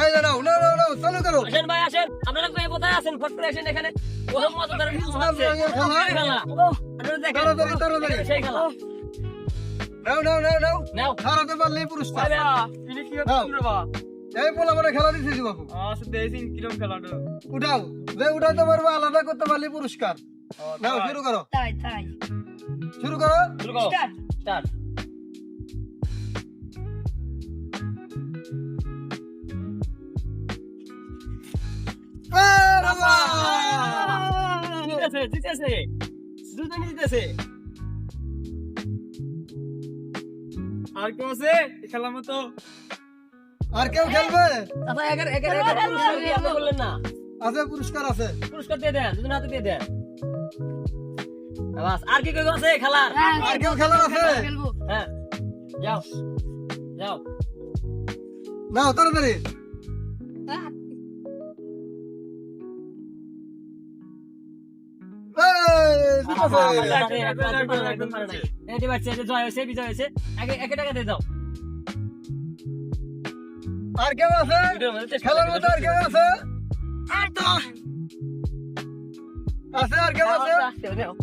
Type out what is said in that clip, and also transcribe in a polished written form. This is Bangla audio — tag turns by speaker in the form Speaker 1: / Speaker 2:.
Speaker 1: এই নাও নাও নাও নাও চালু করো।
Speaker 2: আসেন ভাই আসেন, আপনারা কোথায় আছেন? ফট করে আসেন এখানে। ওরকম মতো ধরেন হচ্ছে খেলা। আপনারা দেখেন
Speaker 1: তাড়াতাড়ি, তাড়াতাড়ি।
Speaker 2: সেই খেলা।
Speaker 1: নাও নাও নাও নাও
Speaker 2: নাও।
Speaker 1: হারাতে পারলেই পুরস্কার।
Speaker 3: তিনি কি
Speaker 1: নাও।
Speaker 3: করবে বা
Speaker 1: এই বলা মানে খেলা দিতেছি বাবু।
Speaker 3: আচ্ছা দেখিন কিরকম খেলাটা
Speaker 1: উঠাও, যে উঠাইতে পারবে আলাদা করতে পারলেই পুরস্কার। নাও শুরু করো,
Speaker 4: তাই তাই
Speaker 1: শুরু করো।
Speaker 2: শুরু করো।
Speaker 4: Start
Speaker 2: start. জিতেছে জিতেছে, দুজনই জিতেছে।
Speaker 3: আর কেউ আছে এই খেলার মতো?
Speaker 1: আর কেউ খেলবে?
Speaker 2: আচ্ছা একের একের একের পুরস্কার দিয়ে আপনি বললেন না,
Speaker 1: আছে, পুরস্কার আছে।
Speaker 2: পুরস্কার দিয়ে দেন, দুজন হাতে দিয়ে দেন। বাস, আর কি কেউ আছে খেলার?
Speaker 1: আর কেউ খেলার আছে?
Speaker 4: খেলবো
Speaker 2: হ্যাঁ যাও যাও।
Speaker 1: নাও তাড়াতাড়ি। এই, জিতেছে।
Speaker 2: একদম পারে নাই। এই বাচ্চা যে জয় হয়েছে, বিজয় হয়েছে, একে টাকা দিয়ে দাও।
Speaker 1: আর কেউ আছে? খেলার মতো আর কেউ আছে? আছে আর কেউ আছে?
Speaker 2: দাও।